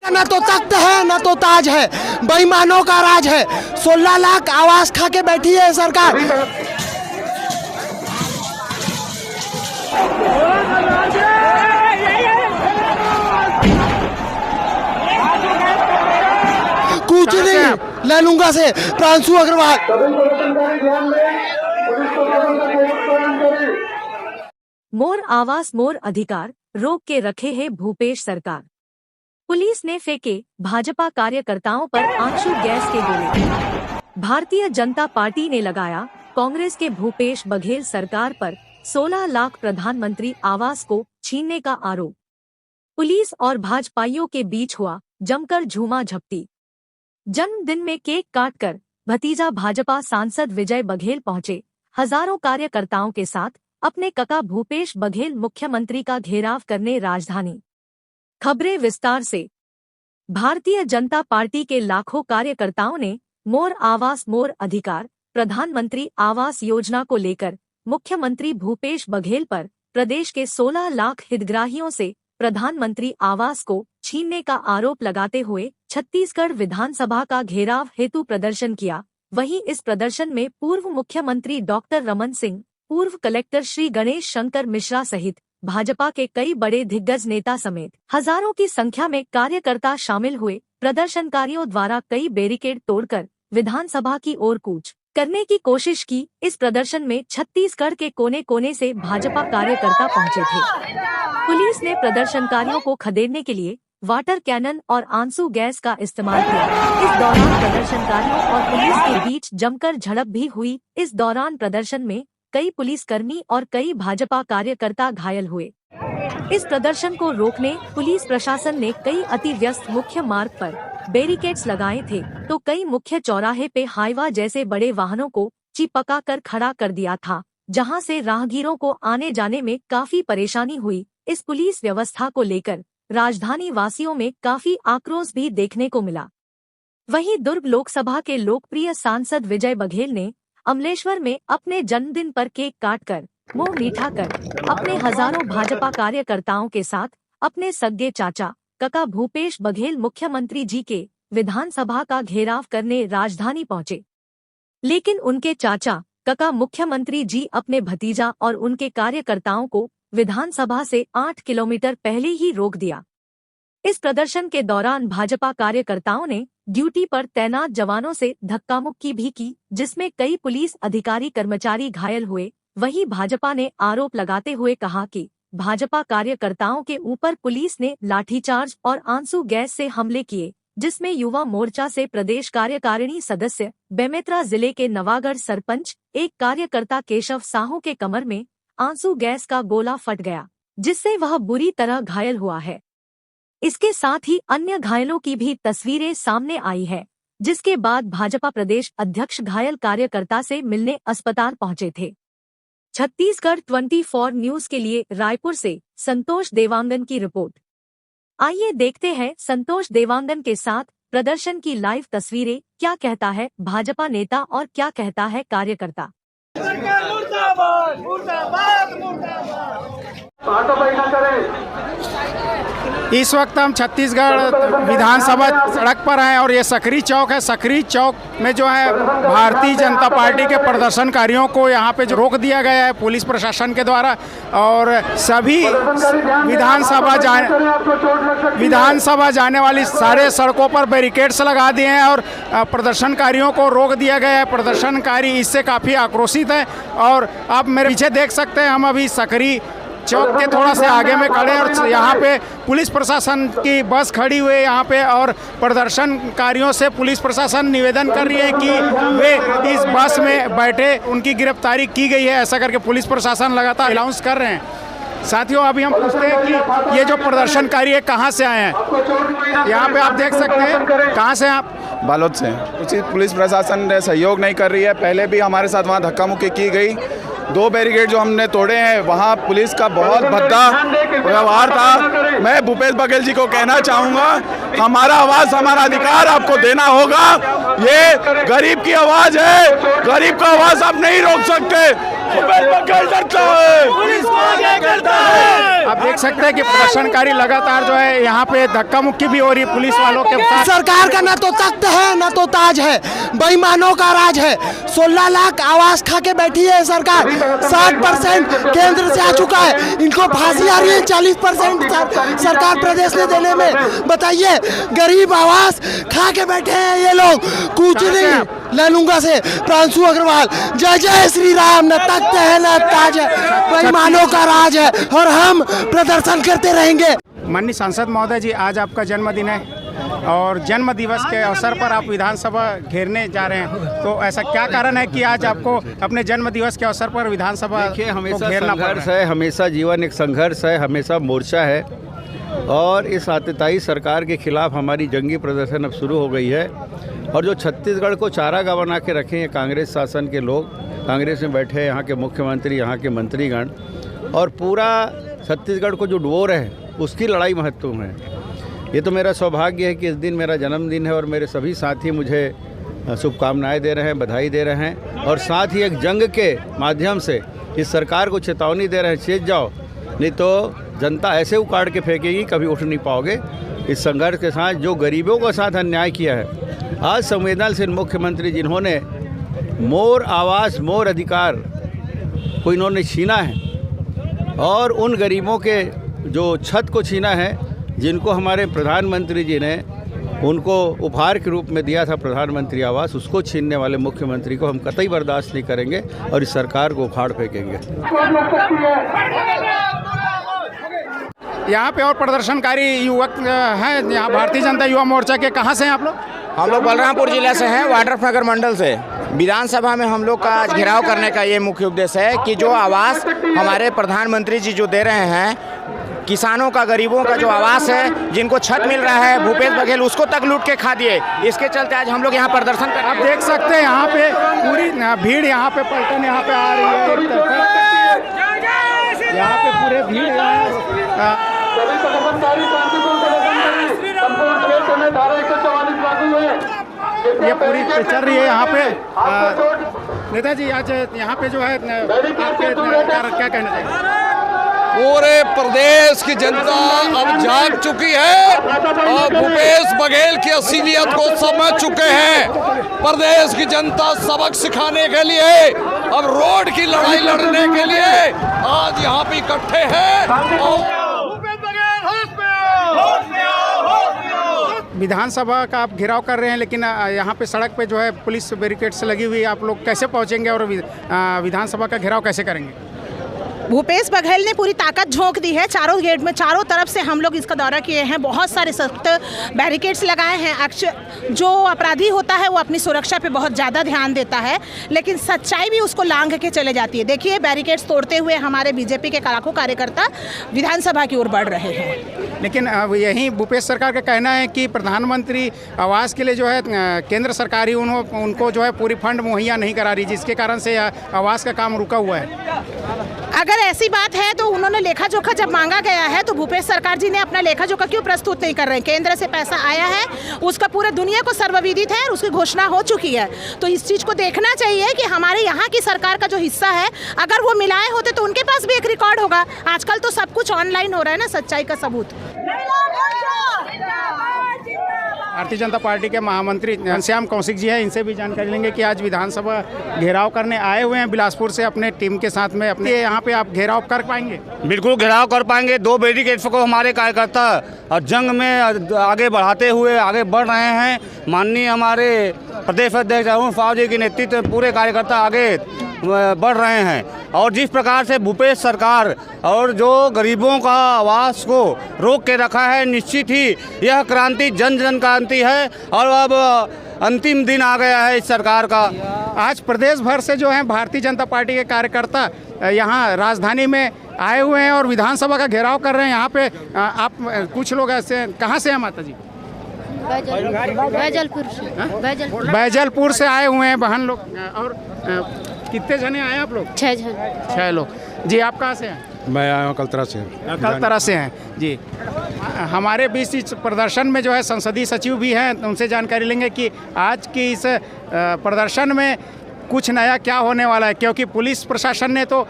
ना तो तख्त है ना तो ताज है, बेईमानों का राज है। 16 लाख आवाज खा के बैठी है सरकार। कुछ नहीं ले लूंगा से प्रांशु अग्रवाल। मोर आवास मोर अधिकार रोक के रखे है भूपेश सरकार। पुलिस ने फेंके भाजपा कार्यकर्ताओं पर आंसू गैस के गोले। भारतीय जनता पार्टी ने लगाया कांग्रेस के भूपेश बघेल सरकार पर 16 लाख प्रधानमंत्री आवास को छीनने का आरोप। पुलिस और भाजपाइयों के बीच हुआ जमकर झूमा झपटी। जन्मदिन में केक काटकर भतीजा भाजपा सांसद विजय बघेल पहुंचे हजारों कार्यकर्ताओं के साथ अपने कका भूपेश बघेल मुख्यमंत्री का घेराव करने राजधानी। खबरें विस्तार से। भारतीय जनता पार्टी के लाखों कार्यकर्ताओं ने मोर आवास मोर अधिकार प्रधानमंत्री आवास योजना को लेकर मुख्यमंत्री भूपेश बघेल पर प्रदेश के 16 लाख हितग्राहियों से प्रधानमंत्री आवास को छीनने का आरोप लगाते हुए छत्तीसगढ़ विधानसभा का घेराव हेतु प्रदर्शन किया। वहीं इस प्रदर्शन में पूर्व मुख्यमंत्री डॉक्टर रमन सिंह, पूर्व कलेक्टर श्री गणेश शंकर मिश्रा सहित भाजपा के कई बड़े दिग्गज नेता समेत हजारों की संख्या में कार्यकर्ता शामिल हुए। प्रदर्शनकारियों द्वारा कई बैरिकेड तोड़कर विधानसभा की ओर कूच करने की कोशिश की। इस प्रदर्शन में छत्तीसगढ़ के कोने कोने से भाजपा कार्यकर्ता पहुंचे थे। पुलिस ने प्रदर्शनकारियों को खदेड़ने के लिए वाटर कैनन और आंसू गैस का इस्तेमाल किया। इस दौरान प्रदर्शनकारियों और पुलिस के बीच जमकर झड़प भी हुई। इस दौरान प्रदर्शन में कई पुलिसकर्मी और कई भाजपा कार्यकर्ता घायल हुए। इस प्रदर्शन को रोकने पुलिस प्रशासन ने कई अति व्यस्त मुख्य मार्ग पर बैरिकेड्स लगाए थे, तो कई मुख्य चौराहे पे हाईवा जैसे बड़े वाहनों को चिपका कर खड़ा कर दिया था, जहां से राहगीरों को आने जाने में काफी परेशानी हुई। इस पुलिस व्यवस्था को लेकर राजधानी वासियों में काफी आक्रोश भी देखने को मिला। वहीं दुर्ग लोकसभा के लोकप्रिय सांसद विजय बघेल ने अमलेश्वर में अपने जन्मदिन पर केक काटकर मुंह मीठा कर अपने हजारों भाजपा कार्यकर्ताओं के साथ अपने सगे चाचा कका भूपेश बघेल मुख्यमंत्री जी के विधानसभा का घेराव करने राजधानी पहुंचे। लेकिन उनके चाचा कका मुख्यमंत्री जी अपने भतीजा और उनके कार्यकर्ताओं को विधानसभा से 8 किलोमीटर पहले ही रोक दिया। इस प्रदर्शन के दौरान भाजपा कार्यकर्ताओं ने ड्यूटी पर तैनात जवानों से धक्का-मुक्की भी की, जिसमें कई पुलिस अधिकारी कर्मचारी घायल हुए। वहीं भाजपा ने आरोप लगाते हुए कहा कि भाजपा कार्यकर्ताओं के ऊपर पुलिस ने लाठीचार्ज और आंसू गैस से हमले किए, जिसमें युवा मोर्चा से प्रदेश कार्यकारिणी सदस्य, बेमेतरा जिले के नवागढ़ सरपंच एक कार्यकर्ता केशव साहू के कमर में आंसू गैस का गोला फट गया, जिससे वह बुरी तरह घायल हुआ है। इसके साथ ही अन्य घायलों की भी तस्वीरें सामने आई है, जिसके बाद भाजपा प्रदेश अध्यक्ष घायल कार्यकर्ता से मिलने अस्पताल पहुंचे थे। छत्तीसगढ़ 24 न्यूज के लिए रायपुर से संतोष देवांगन की रिपोर्ट। आइए देखते हैं संतोष देवांगन के साथ प्रदर्शन की लाइव तस्वीरें। क्या कहता है भाजपा नेता और क्या कहता है कार्यकर्ता। इस वक्त हम छत्तीसगढ़ विधानसभा सड़क पर हैं और ये सकरी चौक है। सकरी चौक में जो है भारतीय जनता पार्टी के प्रदर्शनकारियों को यहाँ पे जो रोक दिया गया है पुलिस प्रशासन के द्वारा, और सभी विधानसभा जाने वाली सारे सड़कों पर बैरिकेड्स लगा दिए हैं और प्रदर्शनकारियों को रोक दिया गया है। प्रदर्शनकारी इससे काफ़ी आक्रोशित है और आप मेरे पीछे देख सकते हैं, हम अभी सकरी चौक के थोड़ा से आगे में खड़े और यहाँ पे पुलिस प्रशासन की बस खड़ी हुई है यहाँ पे, और प्रदर्शनकारियों से पुलिस प्रशासन निवेदन कर रही है कि वे इस बस में बैठे, उनकी गिरफ्तारी की गई है, ऐसा करके पुलिस प्रशासन लगातार अनाउंस कर रहे हैं। साथियों, अभी हम पूछते हैं कि ये जो प्रदर्शनकारी है कहाँ से आए हैं। यहाँ पे आप देख सकते हैं, कहाँ से आप? बालोद से। उचित पुलिस प्रशासन सहयोग नहीं कर रही है। पहले भी हमारे साथ वहाँ धक्का मुक्की की गई। 2 बैरिकेड जो हमने तोड़े हैं, वहाँ पुलिस का बहुत भद्दा व्यवहार था। मैं भूपेश बघेल जी को कहना चाहूँगा, हमारा आवाज़ हमारा अधिकार आपको देना होगा। ये गरीब की आवाज़ है, गरीब का आवाज़ आप नहीं रोक सकते। आप देख सकते हैं कि प्रदर्शनकारी लगातार जो है यहाँ पे धक्का मुक्की भी हो रही है पुलिस वालों के साथ। सरकार का ना तो तख्त है ना तो ताज है, बेईमानों का राज है। 16 लाख आवास खा के बैठी है सरकार। 60% केंद्र से आ चुका है, इनको फांसी आ रही है 40% सरकार प्रदेश ने देने में। बताइए, गरीब आवास खा के बैठे हैं ये लोग। कुछ नहीं। लैलूंगा से प्रांशु अग्रवाल, जय जय श्री राम। न तख्त है न ताज है, बेईमानों का राज है और हम प्रदर्शन करते रहेंगे। माननीय सांसद महोदय जी, आज आपका जन्मदिन है और जन्म दिवस के अवसर पर आप विधानसभा घेरने जा रहे हैं, तो ऐसा क्या कारण है कि आज आपको अपने जन्म दिवस के अवसर पर विधानसभा देखिए, हमेशा घेरना पड़ संघर्ष रहा है, हमेशा जीवन एक संघर्ष है, हमेशा मोर्चा है। और इस आतताई सरकार के खिलाफ हमारी जंगी प्रदर्शन अब शुरू हो गई है। और जो छत्तीसगढ़ को चारागाह बना के रखे हैं कांग्रेस शासन के लोग, कांग्रेस में बैठे हैं यहाँ के मुख्यमंत्री, यहाँ के मंत्रीगण, और पूरा छत्तीसगढ़ को जो डुबो रहे हैं उसकी लड़ाई महत्वपूर्ण है। ये तो मेरा सौभाग्य है कि इस दिन मेरा जन्मदिन है और मेरे सभी साथी मुझे शुभकामनाएं दे रहे हैं, बधाई दे रहे हैं, और साथ ही एक जंग के माध्यम से इस सरकार को चेतावनी दे रहे हैं, चेत जाओ, नहीं तो जनता ऐसे उखाड़ के फेंकेगी, कभी उठ नहीं पाओगे। इस संघर्ष के साथ जो गरीबों के साथ अन्याय किया है, आज संवेदनशील मुख्यमंत्री जिन्होंने मोर आवास मोर अधिकार को इन्होंने छीना है और उन गरीबों के जो छत को छीना है, जिनको हमारे प्रधानमंत्री जी ने उनको उपहार के रूप में दिया था प्रधानमंत्री आवास, उसको छीनने वाले मुख्यमंत्री को हम कतई बर्दाश्त नहीं करेंगे और इस सरकार को उखाड़ फेंकेंगे। यहाँ पे और प्रदर्शनकारी युवक हैं, यहाँ भारतीय जनता युवा मोर्चा के। कहाँ से हैं आप लोग? हम लोग बलरामपुर जिले से हैं, वाड्रफनगर मंडल से। विधानसभा में हम लोग का आज घेराव करने का ये मुख्य उद्देश्य है कि जो आवास हमारे प्रधानमंत्री जी जो दे रहे हैं, किसानों का, गरीबों का जो आवास है, जिनको छत मिल रहा है, भूपेश बघेल उसको तक लूट के खा दिए। इसके चलते आज हम लोग यहाँ प्रदर्शन कर रहे हैं। आप देख सकते हैं यहाँ पे पूरी भीड़ यहाँ पे पलटन यहाँ पे आ रही है, यहाँ पे पूरे भीड़ ये पूरी चल रही है यहाँ पे। नेताजी, आज यहाँ पे जो है आपके क्या कहना चाहिए? पूरे प्रदेश की जनता अब जाग चुकी है और भूपेश बघेल की असलियत को समझ चुके हैं। प्रदेश की जनता सबक सिखाने के लिए, अब रोड की लड़ाई लड़ने के लिए आज यहाँ पे इकट्ठे हैं। विधानसभा का आप घेराव कर रहे हैं, लेकिन यहाँ पे सड़क पे जो है पुलिस बैरिकेड से लगी हुई है, आप लोग कैसे पहुँचेंगे और विधानसभा का घेराव कैसे करेंगे? भूपेश बघेल ने पूरी ताकत झोंक दी है। चारों गेट में, चारों तरफ से हम लोग इसका दौरा किए हैं, बहुत सारे सख्त बैरिकेड्स लगाए हैं। जो अपराधी होता है वो अपनी सुरक्षा पे बहुत ज़्यादा ध्यान देता है, लेकिन सच्चाई भी उसको लांघ के चले जाती है। देखिए, बैरिकेड्स तोड़ते हुए हमारे बीजेपी के लाखों कार्यकर्ता विधानसभा की ओर बढ़ रहे हैं। लेकिन यही भूपेश सरकार का कहना है कि प्रधानमंत्री आवास के लिए जो है केंद्र सरकार ही उनको जो है पूरी फंड मुहैया नहीं करा रही, जिसके कारण से आवास का काम रुका हुआ है। अगर ऐसी बात है तो उन्होंने लेखा जोखा जब मांगा गया है तो भूपेश सरकार जी ने अपना लेखा जोखा क्यों प्रस्तुत नहीं कर रहे हैं? केंद्र से पैसा आया है, उसका पूरे दुनिया को सर्वविदित है और उसकी घोषणा हो चुकी है। तो इस चीज़ को देखना चाहिए कि हमारे यहाँ की सरकार का जो हिस्सा है, अगर वो मिलाए होते तो उनके पास भी एक रिकॉर्ड होगा। आजकल तो सब कुछ ऑनलाइन हो रहा है ना, सच्चाई का सबूत। भारतीय जनता पार्टी के महामंत्री घनश्याम कौशिक जी हैं, इनसे भी जानकारी लेंगे कि आज विधानसभा घेराव करने आए हुए हैं बिलासपुर से अपने टीम के साथ में। अपने यहाँ पे आप घेराव कर पाएंगे? बिल्कुल घेराव कर पाएंगे। 2 बैरिकेड्स को हमारे कार्यकर्ता और जंग में आगे बढ़ाते हुए आगे बढ़ रहे हैं। माननीय हमारे प्रदेश अध्यक्ष अरुण साव जी के नेतृत्व में पूरे कार्यकर्ता आगे बढ़ रहे हैं। और जिस प्रकार से भूपेश सरकार और जो गरीबों का आवास को रोक के रखा है, निश्चित ही यह क्रांति जन जन क्रांति है और अब अंतिम दिन आ गया है इस सरकार का। आज प्रदेश भर से जो है भारतीय जनता पार्टी के कार्यकर्ता यहाँ राजधानी में आए हुए हैं और विधानसभा का घेराव कर रहे हैं। यहाँ पे आप कुछ लोग ऐसे, कहाँ से हैं माता जी? बैजलपुर से आए हुए हैं बहन लोग। और कितने जने आए आप लोग? 6 जन। 6 लोग। जी, आप कहाँ से हैं? मैं आया हूँ कलतरा से। कलतरा से हैं जी। हमारे बीच इस प्रदर्शन में जो है संसदीय सचिव भी हैं, उनसे जानकारी लेंगे कि आज की इस प्रदर्शन में कुछ नया क्या होने वाला है, क्योंकि पुलिस प्रशासन ने तो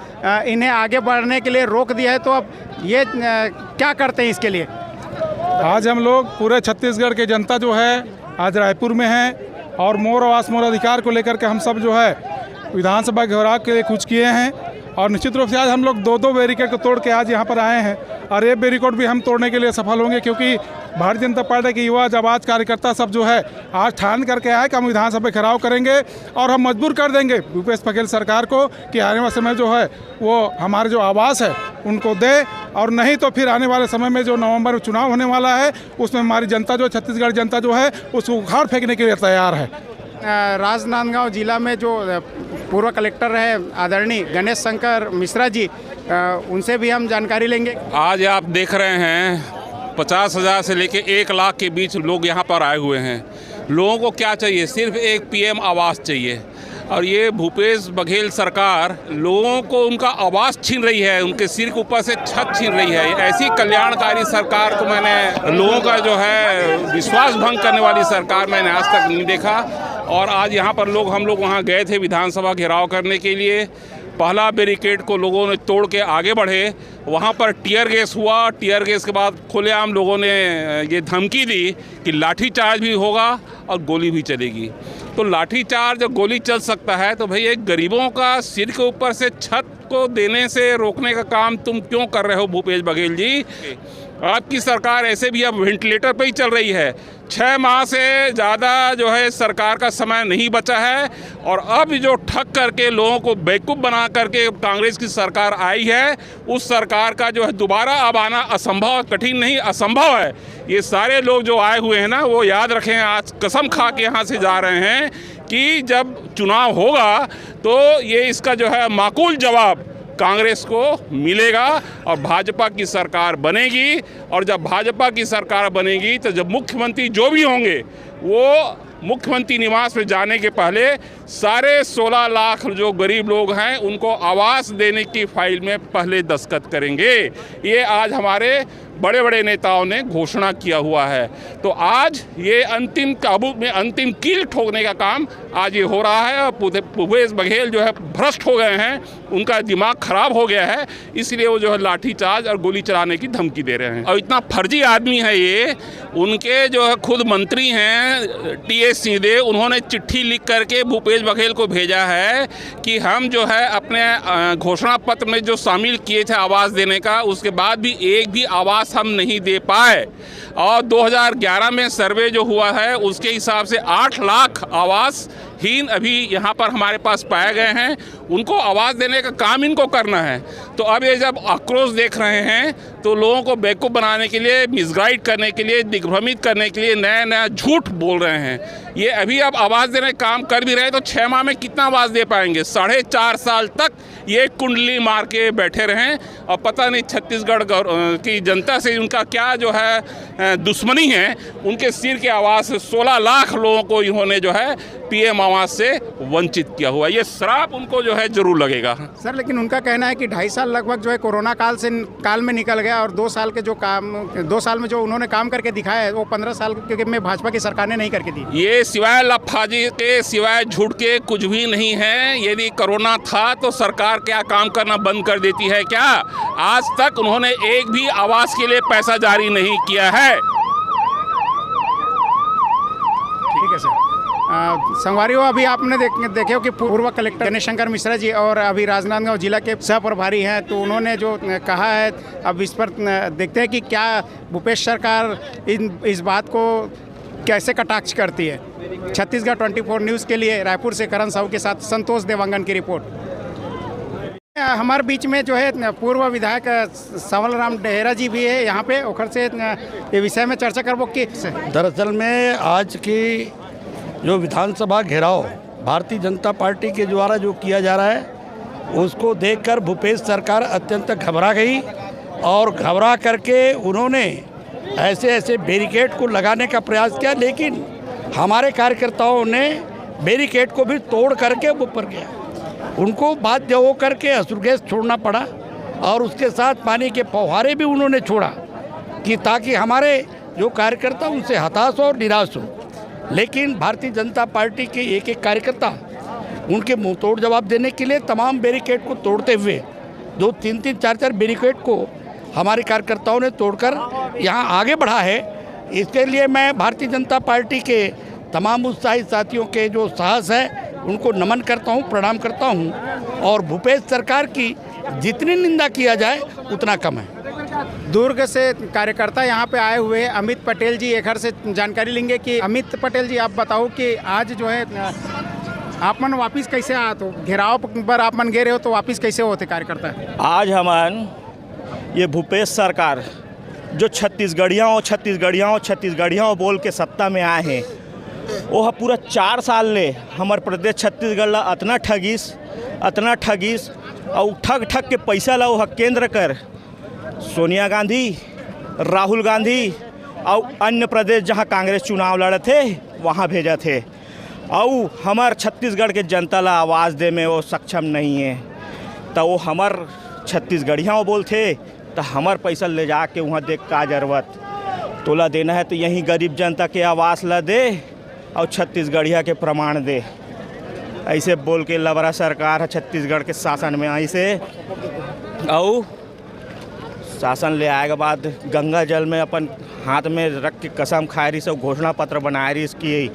इन्हें आगे बढ़ने के लिए रोक दिया है, तो अब ये क्या करते हैं इसके लिए? आज हम लोग पूरे छत्तीसगढ़ की जनता जो है आज रायपुर में है और मोर आवास मोर अधिकार को लेकर के हम सब जो है विधानसभा घेराव के लिए कूच किए हैं और निश्चित रूप से आज हम लोग दो बैरिकेड को तोड़ के आज यहाँ पर आए हैं और ये बैरिकेड भी हम तोड़ने के लिए सफल होंगे, क्योंकि भारतीय जनता पार्टी के युवा जाबाज कार्यकर्ता सब जो है आज ठान करके आए कि हम विधानसभा घेराव करेंगे और हम मजबूर कर देंगे भूपेश बघेल सरकार को कि आने वाले समय जो है वो हमारे जो आवास है उनको दे, और नहीं तो फिर आने वाले समय में जो नवंबर में चुनाव होने वाला है उसमें हमारी जनता जो छत्तीसगढ़ जनता जो है उसको उखाड़ फेंकने के लिए तैयार है। राजनांदगांव जिला में जो पूर्व कलेक्टर रहे आदरणीय गणेश शंकर मिश्रा जी, उनसे भी हम जानकारी लेंगे। आज आप देख रहे हैं 50,000 से लेके 1 लाख के बीच लोग यहाँ पर आए हुए हैं। लोगों को क्या चाहिए? सिर्फ एक पीएम आवास चाहिए, और ये भूपेश बघेल सरकार लोगों को उनका आवास छीन रही है, उनके सिर के ऊपर से छत छीन रही है। ऐसी कल्याणकारी सरकार को मैंने, लोगों का जो है विश्वास भंग करने वाली सरकार मैंने आज तक नहीं देखा। और आज यहाँ पर हम लोग वहाँ गए थे विधानसभा घेराव करने के लिए। पहला बैरिकेड को लोगों ने तोड़ के आगे बढ़े, वहाँ पर टीयर गैस हुआ। टीयर गैस के बाद खुलेआम लोगों ने ये धमकी दी कि लाठीचार्ज भी होगा और गोली भी चलेगी। तो लाठीचार्ज और गोली चल सकता है तो भाई एक गरीबों का सिर के ऊपर से छत को देने से रोकने का काम तुम क्यों कर रहे हो भूपेश बघेल जी? आपकी सरकार ऐसे भी अब वेंटिलेटर पे ही चल रही है। 6 माह से ज़्यादा जो है सरकार का समय नहीं बचा है, और अब जो ठग करके लोगों को बेवकूफ़ बना करके कांग्रेस की सरकार आई है, उस सरकार का जो है दोबारा अब आना असंभव, कठिन नहीं असंभव है। ये सारे लोग जो आए हुए हैं ना, वो याद रखें, आज कसम खा के यहाँ से जा रहे हैं कि जब चुनाव होगा तो ये इसका जो है माकूल जवाब कांग्रेस को मिलेगा और भाजपा की सरकार बनेगी। और जब भाजपा की सरकार बनेगी तो जब मुख्यमंत्री जो भी होंगे वो मुख्यमंत्री निवास में जाने के पहले सारे 16 लाख जो गरीब लोग हैं उनको आवास देने की फाइल में पहले दस्तखत करेंगे। ये आज हमारे बड़े बड़े नेताओं ने घोषणा किया हुआ है। तो आज ये अंतिम काबू में अंतिम कील ठोकने का काम आज ये हो रहा है। भूपेश बघेल जो है भ्रष्ट हो गए हैं, उनका दिमाग खराब हो गया है, इसलिए वो जो है लाठीचार्ज और गोली चलाने की धमकी दे रहे हैं। और इतना फर्जी आदमी है ये, उनके जो है खुद मंत्री हैं टीएस सिंहदेव, उन्होंने चिट्ठी लिख करके भूपेश बघेल को भेजा है कि हम जो है अपने घोषणा पत्र में जो शामिल किए थे आवास देने का, उसके बाद भी एक भी आवास हम नहीं दे पाए। और 2011 में सर्वे जो हुआ है उसके हिसाब से 8 लाख आवासहीन अभी यहाँ पर हमारे पास पाए गए हैं। उनको आवाज़ देने का काम इनको करना है। तो अब ये जब आक्रोश देख रहे हैं तो लोगों को बेवकूफ़ बनाने के लिए, मिसगाइड करने के लिए, दिग्भ्रमित करने के लिए नया नया झूठ बोल रहे हैं। ये अभी अब आवाज़ देने का काम कर भी रहे तो 6 माह में कितना आवाज़ दे पाएंगे? 4.5 साल तक ये कुंडली मार के बैठे रहें और पता नहीं छत्तीसगढ़ की जनता से उनका क्या जो है दुश्मनी है। उनके सिर के आवाज़ से 16 लाख लोगों को इन्होंने जो है पीएम आवास से वंचित किया हुआ। ये श्राप उनको जो है जरूर लगेगा। सर, लेकिन उनका कहना है कि 2.5 साल लगभग जो है कोरोना काल में निकल गया और 2 साल के जो काम 2 साल में जो उन्होंने काम करके दिखाया है वो 15 साल के में भाजपा की सरकार ने नहीं करके दी। ये सिवाय लफाजी के, सिवाय झूठ के कुछ भी नहीं है। यदि कोरोना था तो सरकार क्या काम करना बंद कर देती है क्या? आज तक उन्होंने एक भी आवास के लिए पैसा जारी नहीं किया है। ठीक है सर। संगवारी हो, अभी आपने देखे हो कि पूर्व कलेक्टर गणेश शंकर मिश्रा जी और अभी राजनांदगांव जिला के सह प्रभारी हैं, तो उन्होंने जो कहा है अब इस पर देखते हैं कि क्या भूपेश सरकार इस बात को कैसे कटाक्ष करती है। छत्तीसगढ़ 24 न्यूज़ के लिए रायपुर से करण साहू के साथ संतोष देवांगन की रिपोर्ट। हमारे बीच में जो है पूर्व विधायक संवल राम डेहरा जी भी है यहाँ पे, ओखर से ये विषय में चर्चा करबो कि दरअसल में आज की जो विधानसभा घेराव भारतीय जनता पार्टी के द्वारा जो किया जा रहा है उसको देखकर भूपेश सरकार अत्यंत घबरा गई और घबरा करके उन्होंने ऐसे बैरिकेड को लगाने का प्रयास किया, लेकिन हमारे कार्यकर्ताओं ने बैरिकेड को भी तोड़ करके ऊपर गया। उनको बाध्य होकर के अश्रु गैस छोड़ना पड़ा और उसके साथ पानी के फव्वारे भी उन्होंने छोड़ा कि ताकि हमारे जो कार्यकर्ता उनसे हताश और निराश हो। लेकिन भारतीय जनता पार्टी के एक कार्यकर्ता उनके मुंह तोड़ जवाब देने के लिए तमाम बैरिकेड को तोड़ते हुए 2-3-3, 4-4 बैरिकेड को हमारे कार्यकर्ताओं ने तोड़कर यहाँ आगे बढ़ा है। इसके लिए मैं भारतीय जनता पार्टी के तमाम उत्साही साथियों के जो साहस है उनको नमन करता हूँ, प्रणाम करता हूँ। और भूपेश सरकार की जितनी निंदा किया जाए उतना कम है। दुर्ग से कार्यकर्ता यहाँ पे आए हुए अमित पटेल जी एक घर से जानकारी लेंगे कि अमित पटेल जी, आप बताओ कि आज जो है आप मन वापिस कैसे आए? तो घेराव पर आप मन गए रहे हो तो वापिस कैसे होते कार्यकर्ता? आज हमन ये भूपेश सरकार जो छत्तीसगढ़ियाँ बोल के सत्ता में आए हैं, वो पूरा 4 साल ले हमारे प्रदेश छत्तीसगढ़ ला अतना ठगीस और ठग के पैसा ला वो केंद्र कर सोनिया गांधी, राहुल गांधी और अन्य प्रदेश जहाँ कांग्रेस चुनाव लड़े थे वहाँ भेजा थे। और हमार छत्तीसगढ़ के जनता ला आवाज़ दे में वो सक्षम नहीं है, तो वो हमार छत्तीसगढ़ियाँ बोलते तो हमार पैसा ले जा के वहाँ देख का जरूरत तोला देना है तो यहीं गरीब जनता के आवाज़ ला दे और छत्तीसगढ़िया के प्रमाण दे। ऐसे बोल के लबरा सरकार है छत्तीसगढ़ के शासन में। ऐसे और शासन ले आए के बाद गंगा जल में अपन हाथ में रख के कसम खाए रही, सब घोषणा पत्र बनाए रही इसकी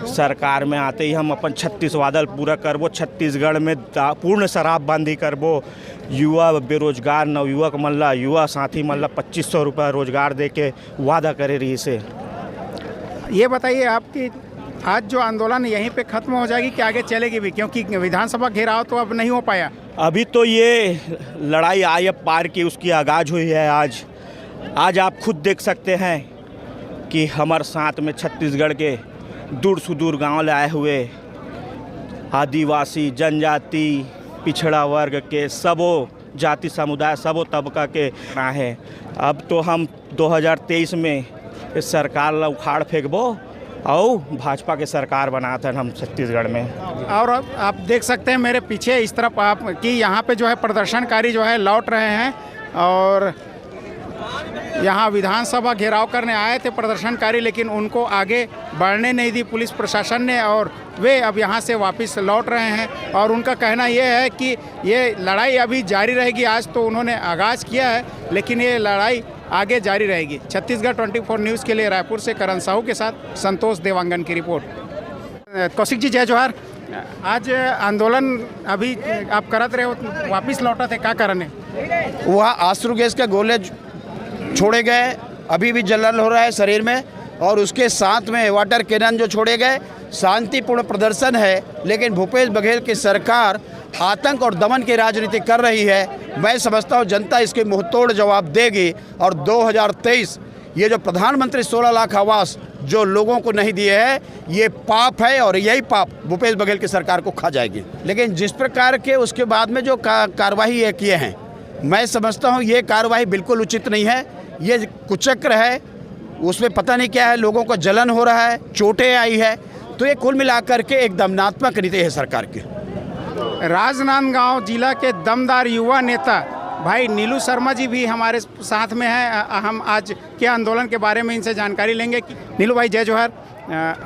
सरकार में आते ही हम अपन 36 वादल पूरा करबो, छत्तीसगढ़ में पूर्ण शराबबंदी करबो, युवा बेरोजगार नवयुवक मल्ला युवा साथी मल्ला 2500 रुपये रोजगार दे के वादा करे रही से। ये बताइए आपकी आज जो आंदोलन यहीं पे खत्म हो जाएगी कि आगे चलेगी भी, क्योंकि विधानसभा घेराव तो अब नहीं हो पाया? अभी तो ये लड़ाई आय पार की उसकी आगाज हुई है। आज आप खुद देख सकते हैं कि हमारे साथ में छत्तीसगढ़ के दूर सुदूर गांव ले आए हुए आदिवासी, जनजाति, पिछड़ा वर्ग के सबो जाति समुदाय सबो तबका के हैं। अब तो हम 2023 में इस सरकार ला उखाड़ फेंकबो और भाजपा के सरकार बनाते हैं हम छत्तीसगढ़ में। और आप देख सकते हैं मेरे पीछे इस तरफ आप कि यहाँ पे जो है प्रदर्शनकारी जो है लौट रहे हैं और यहाँ विधानसभा घेराव करने आए थे प्रदर्शनकारी, लेकिन उनको आगे बढ़ने नहीं दी पुलिस प्रशासन ने और वे अब यहाँ से वापस लौट रहे हैं। और उनका कहना ये है कि ये लड़ाई अभी जारी रहेगी। आज तो उन्होंने आगाज़ किया है लेकिन ये लड़ाई आगे जारी रहेगी। छत्तीसगढ़ 24 न्यूज़ के लिए रायपुर से करण साहू के साथ संतोष देवांगन की रिपोर्ट। कौशिक जी जय जोहार। आज आंदोलन अभी आप करत रहे हो, वापस लौटा थे, क्या कारण है? वहाँ आंसू गैस के गोले छोड़े गए, अभी भी जलन हो रहा है शरीर में, और उसके साथ में वाटर कैनन जो छोड़े गए। शांतिपूर्ण प्रदर्शन है लेकिन भूपेश बघेल की सरकार आतंक और दमन की राजनीति कर रही है। मैं समझता हूँ जनता इसके मुंहतोड़ जवाब देगी और 2023 ये जो प्रधानमंत्री 16 लाख आवास जो लोगों को नहीं दिए हैं ये पाप है और यही पाप भूपेश बघेल की सरकार को खा जाएगी। लेकिन जिस प्रकार के उसके बाद में जो कार्रवाई ये किए हैं, मैं समझता हूँ ये कार्रवाई बिल्कुल उचित नहीं है। ये कुचक्र है, उसमें पता नहीं क्या है, लोगों को जलन हो रहा है, चोटें आई है, तो ये कुल मिलाकर के एक दमनात्मक नीति है सरकार की। राजनांदगांव जिला के दमदार युवा नेता भाई नीलू शर्मा जी भी हमारे साथ में हैं। हम आज के आंदोलन के बारे में इनसे जानकारी लेंगे। नीलू भाई जय जोहार।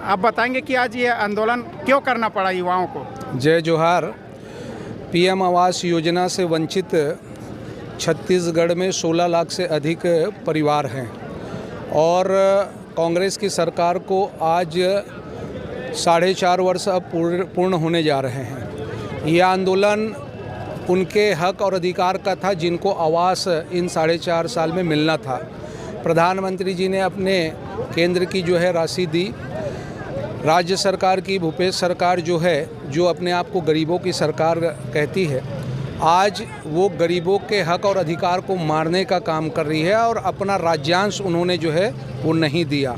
आप बताएंगे कि आज ये आंदोलन क्यों करना पड़ा युवाओं को? जय जोहार। पीएम आवास योजना से वंचित छत्तीसगढ़ में 16 लाख से अधिक परिवार हैं और कांग्रेस की सरकार को आज 4.5 वर्ष अब पूर्ण होने जा रहे हैं। यह आंदोलन उनके हक और अधिकार का था जिनको आवास इन 4.5 साल में मिलना था। प्रधानमंत्री जी ने अपने केंद्र की जो है राशि दी, राज्य सरकार की भूपेश सरकार जो है जो अपने आप को गरीबों की सरकार कहती है, आज वो गरीबों के हक और अधिकार को मारने का काम कर रही है और अपना राज्यांश उन्होंने जो है वो नहीं दिया।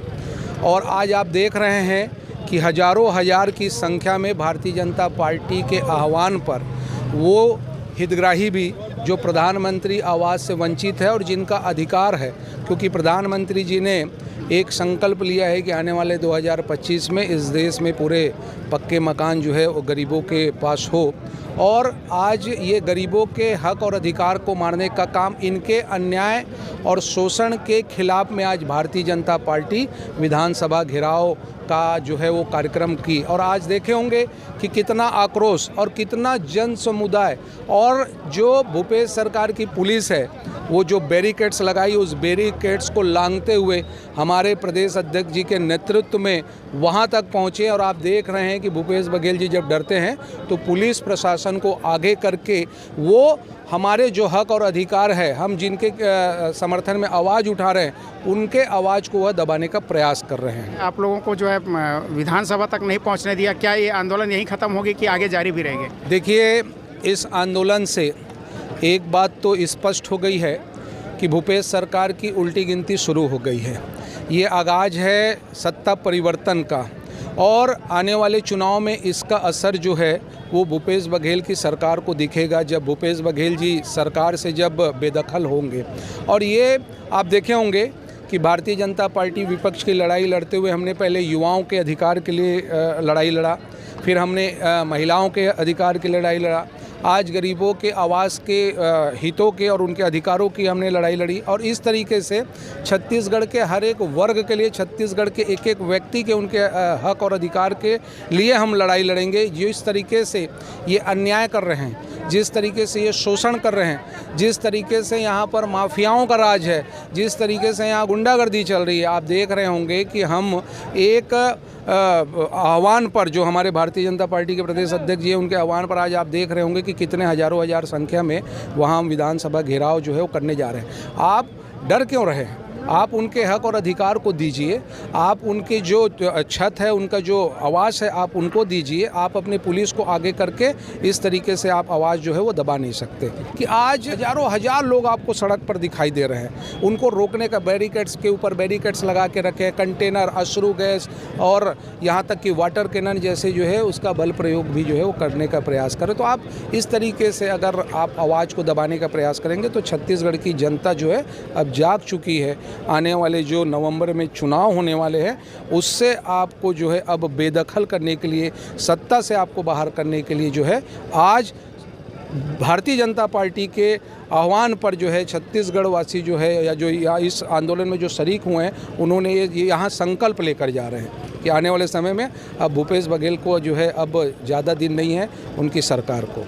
और आज आप देख रहे हैं कि हजारों हजार की संख्या में भारतीय जनता पार्टी के आह्वान पर वो हितग्राही भी जो प्रधानमंत्री आवास से वंचित है और जिनका अधिकार है, क्योंकि प्रधानमंत्री जी ने एक संकल्प लिया है कि आने वाले 2025 में इस देश में पूरे पक्के मकान जो है वो गरीबों के पास हो। और आज ये गरीबों के हक और अधिकार को मारने का काम, इनके अन्याय और शोषण के खिलाफ में आज भारतीय जनता पार्टी विधानसभा घेराव का जो है वो कार्यक्रम की। और आज देखे होंगे कि कितना आक्रोश और कितना जन समुदाय, और जो भूपेश सरकार की पुलिस है वो जो बैरिकेड्स लगाई, उस बैरिकेड्स को लांघते हुए हमारे प्रदेश अध्यक्ष जी के नेतृत्व में वहां तक पहुंचे। और आप देख रहे हैं कि भूपेश बघेल जी जब डरते हैं तो पुलिस प्रशासन को आगे करके वो हमारे जो हक और अधिकार है, हम जिनके समर्थन में आवाज़ उठा रहे हैं, उनके आवाज़ को वह दबाने का प्रयास कर रहे हैं। आप लोगों को जो है विधानसभा तक नहीं पहुंचने दिया, क्या ये आंदोलन यहीं ख़त्म होगी कि आगे जारी भी रहेंगे? देखिए, इस आंदोलन से एक बात तो स्पष्ट हो गई है कि भूपेश सरकार की उल्टी गिनती शुरू हो गई है। ये आगाज़ है सत्ता परिवर्तन का, और आने वाले चुनाव में इसका असर जो है वो भूपेश बघेल की सरकार को दिखेगा, जब भूपेश बघेल जी सरकार से जब बेदखल होंगे। और ये आप देखे होंगे कि भारतीय जनता पार्टी विपक्ष की लड़ाई लड़ते हुए हमने पहले युवाओं के अधिकार के लिए लड़ाई लड़ा, फिर हमने महिलाओं के अधिकार की लड़ाई लड़ा, आज गरीबों के आवास के हितों के और उनके अधिकारों की हमने लड़ाई लड़ी। और इस तरीके से छत्तीसगढ़ के हर एक वर्ग के लिए, छत्तीसगढ़ के एक एक व्यक्ति के उनके हक और अधिकार के लिए हम लड़ाई लड़ेंगे। जिस तरीके से ये अन्याय कर रहे हैं, जिस तरीके से ये शोषण कर रहे हैं, जिस तरीके से यहाँ पर माफियाओं का राज है, जिस तरीके से यहाँ गुंडागर्दी चल रही है, आप देख रहे होंगे कि हम एक आह्वान पर, जो हमारे भारतीय जनता पार्टी के प्रदेश अध्यक्ष जी हैं, उनके आह्वान पर आज आप देख रहे होंगे कि कितने हज़ारों हजार संख्या में वहाँ हम विधानसभा घेराव जो है वो करने जा रहे हैं। आप डर क्यों रहे हैं? आप उनके हक और अधिकार को दीजिए, आप उनके जो छत है, उनका जो आवाज़ है, आप उनको दीजिए। आप अपने पुलिस को आगे करके इस तरीके से आप आवाज़ जो है वो दबा नहीं सकते। कि आज हज़ारों हजार लोग आपको सड़क पर दिखाई दे रहे हैं, उनको रोकने का बैरिकेड्स के ऊपर बैरिकेड्स लगा के रखे, कंटेनर, अश्रु गैस और यहाँ तक कि वाटर कैनन जैसे जो है उसका बल प्रयोग भी जो है वो करने का प्रयास करें। तो आप इस तरीके से अगर आप आवाज़ को दबाने का प्रयास करेंगे तो छत्तीसगढ़ की जनता जो है अब जाग चुकी है। आने वाले जो नवंबर में चुनाव होने वाले हैं, उससे आपको जो है अब बेदखल करने के लिए, सत्ता से आपको बाहर करने के लिए जो है आज भारतीय जनता पार्टी के आह्वान पर जो है छत्तीसगढ़ वासी जो है या जो इस आंदोलन में जो शरीक हुए हैं, उन्होंने ये यहाँ संकल्प लेकर जा रहे हैं कि आने वाले समय में अब भूपेश बघेल को जो है अब ज़्यादा दिन नहीं है उनकी सरकार को।